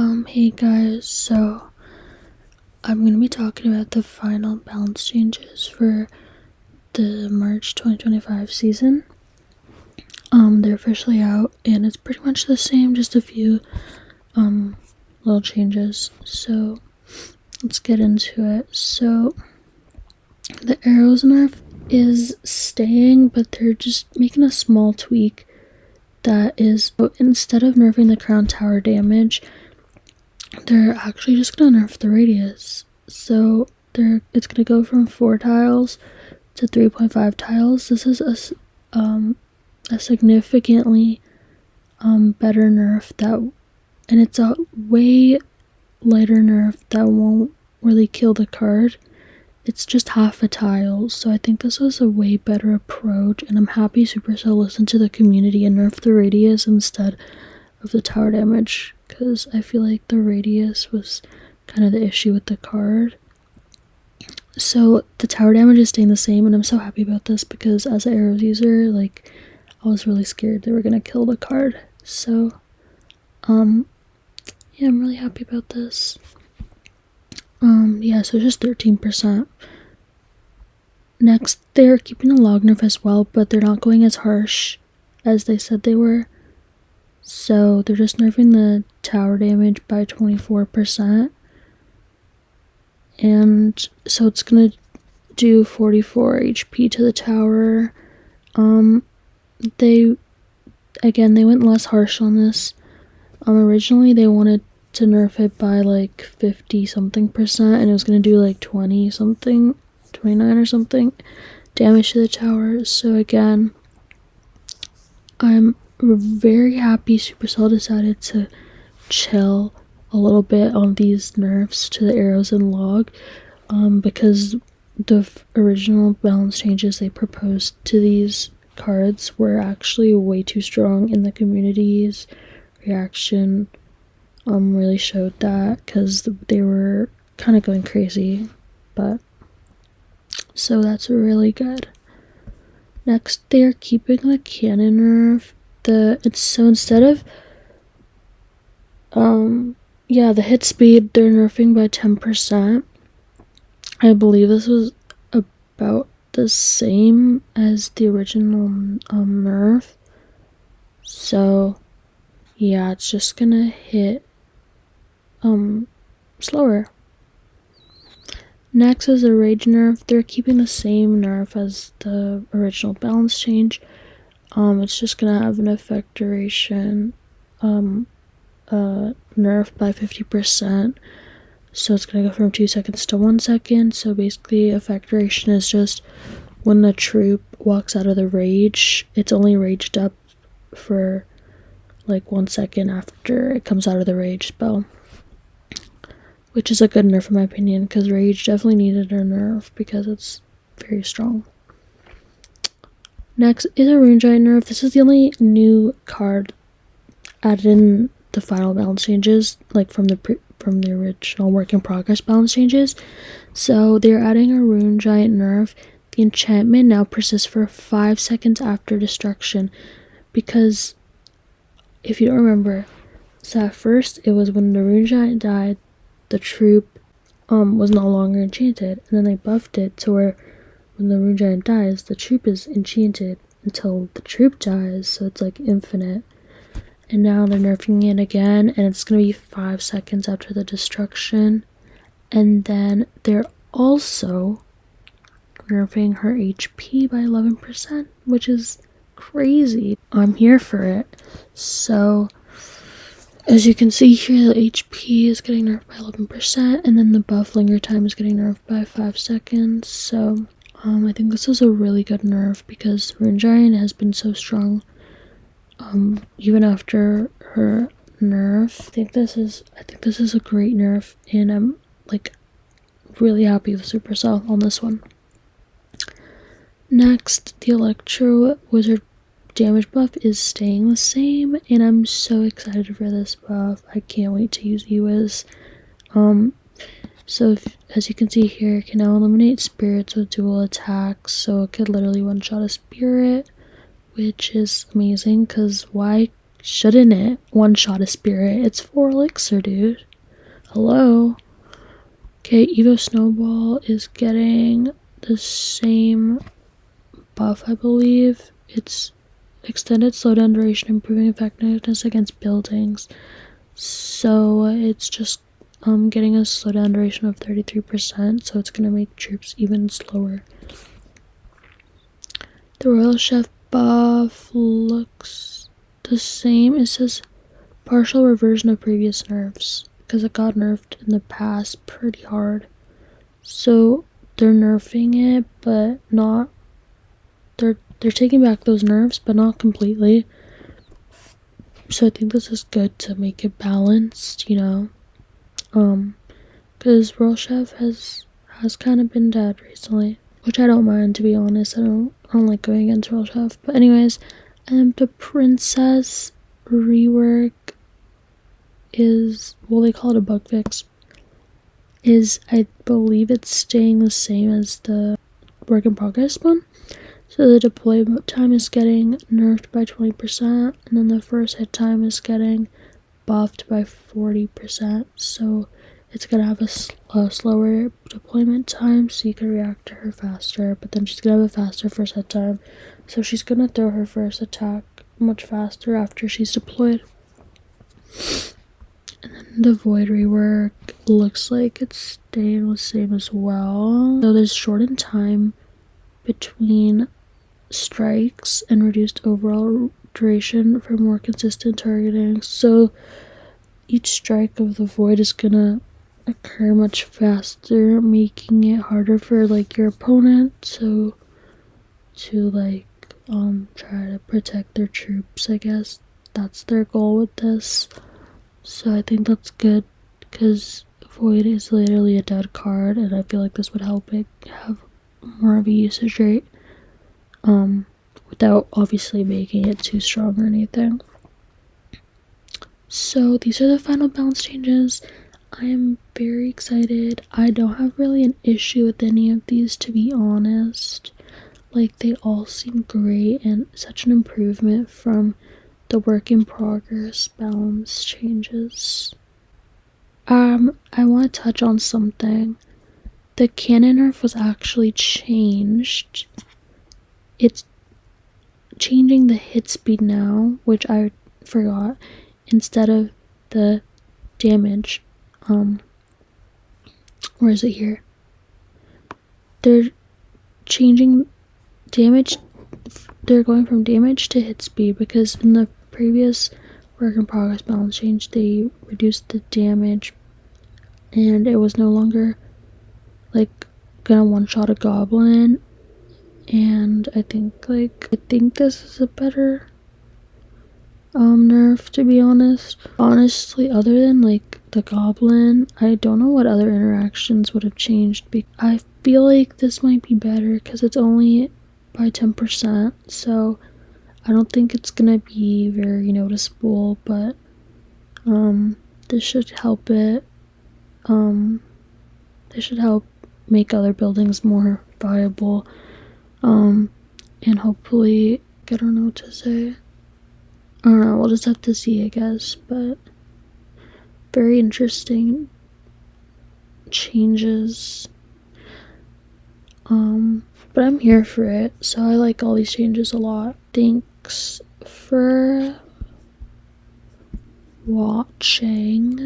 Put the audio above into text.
Hey guys, so I'm gonna be talking about the final balance changes for the March 2025 season. They're officially out and it's pretty much the same, just a few little changes. So let's get into it. So the arrows nerf is staying, but they're just making a small tweak. That is, instead of nerfing the crown tower damage, they're actually just gonna nerf the radius. So it's gonna go from 4 tiles to 3.5 tiles. This is a significantly better nerf and it's a way lighter nerf that won't really kill the card. It's just half a tile, so I think this was a way better approach, and I'm happy Supercell listened to the community and nerfed the radius instead of the tower damage, because I feel like the radius was kind of the issue with the card. So the tower damage is staying the same, and I'm so happy about this because as an arrows user, like, I was really scared they were gonna kill the card. So yeah, I'm really happy about this. Yeah, so just 13%. Next, they're keeping the log nerf as well, but they're not going as harsh as they said they were. So they're just nerfing the tower damage by 24%. And so it's gonna do 44 HP to the tower. They went less harsh on this. Originally they wanted to nerf it by like 50 something percent, and it was gonna do like 20 something, 29 or something damage to the tower. So again, I'm very happy Supercell decided to chill a little bit on these nerfs to the arrows and log, because the original balance changes they proposed to these cards were actually way too strong, and the community's reaction really showed that, because they were kind of going crazy. But so that's really good. Next, they're keeping the cannon nerf. So instead of the hit speed, they're nerfing by 10%. I believe this was about the same as the original nerf. So yeah, it's just gonna hit slower. Next is a rage nerf. They're keeping the same nerf as the original balance change. It's just gonna have an effect duration nerf by 50%. So it's gonna go from 2 seconds to 1 second. So basically, effect duration is just when the troop walks out of the rage, it's only raged up for like 1 second after it comes out of the rage spell, which is a good nerf in my opinion, because rage definitely needed a nerf because it's very strong. Next is a Rune Giant nerf. This is the only new card added in the final balance changes, like from the original work in progress balance changes. So they're adding a Rune Giant nerf. The enchantment now persists for 5 seconds after destruction, because if you don't remember, so at first it was when the Rune Giant died, the troop was no longer enchanted, and then they buffed it to where when the Rune Giant dies, the troop is enchanted until the troop dies, so it's like infinite. And now they're nerfing it again, and it's gonna be 5 seconds after the destruction. And then they're also nerfing her HP by 11%, which is crazy. I'm here for it. So as you can see here, the HP is getting nerfed by 11%, and then the buff linger time is getting nerfed by 5 seconds. So I think this is a really good nerf, because Rune Giant has been so strong even after her nerf. I think this is a great nerf, and I'm like really happy with Supercell on this one. Next, the Electro Wizard damage buff is staying the same, and I'm so excited for this buff. I can't wait to use EWIZ. So as you can see here, it can now eliminate spirits with dual attacks, so it could literally one-shot a spirit, which is amazing, because why shouldn't it one-shot a spirit? It's 4 elixir, dude. Hello? Okay, Evo Snowball is getting the same buff, I believe. It's extended slowdown duration, improving effectiveness against buildings. So it's just getting a slowdown duration of 33%, so it's gonna make troops even slower. The Royal Chef buff looks the same. It says partial reversion of previous nerfs, because it got nerfed in the past pretty hard. So they're nerfing it, but not. They're taking back those nerfs, but not completely. So I think this is good to make it balanced, you know. Because Royal Chef has kind of been dead recently, which I don't mind, to be honest. I don't like going against Royal Chef. But anyways, the Princess rework is, well, they call it a bug fix, is, I believe it's staying the same as the work in progress one. So the deploy time is getting nerfed by 20%, and then the first hit time is getting buffed by 40%. So it's gonna have a slower deployment time, so you can react to her faster, but then she's gonna have a faster first hit time. So she's gonna throw her first attack much faster after she's deployed. And then the Void rework looks like it's staying the same as well. So there's shortened time between strikes and reduced overall duration for more consistent targeting. So each strike of the Void is gonna occur much faster, making it harder for like your opponent to like try to protect their troops. I guess that's their goal with this. So I think that's good, because Void is literally a dead card, and I feel like this would help it have more of a usage rate, without obviously making it too strong or anything. So these are the final balance changes. I am very excited. I don't have really an issue with any of these, to be honest. Like, they all seem great and such an improvement from the work in progress balance changes. I want to touch on something. The cannon nerf was actually changed. It's changing the hit speed now, which I forgot, instead of the damage. Where is it here? They're changing damage. They're going from damage to hit speed, because in the previous work in progress balance change, they reduced the damage, and it was no longer like gonna one-shot a goblin. And I think this is a better nerf, to be honest. Honestly, other than like the goblin, I don't know what other interactions would have changed. I feel like this might be better because it's only by 10%, so I don't think it's gonna be very noticeable, but this should help it. This should help make other buildings more viable, and hopefully, I don't know what to say. I don't know, we'll just have to see, I guess, but very interesting changes. But I'm here for it, so I like all these changes a lot. Thanks for watching.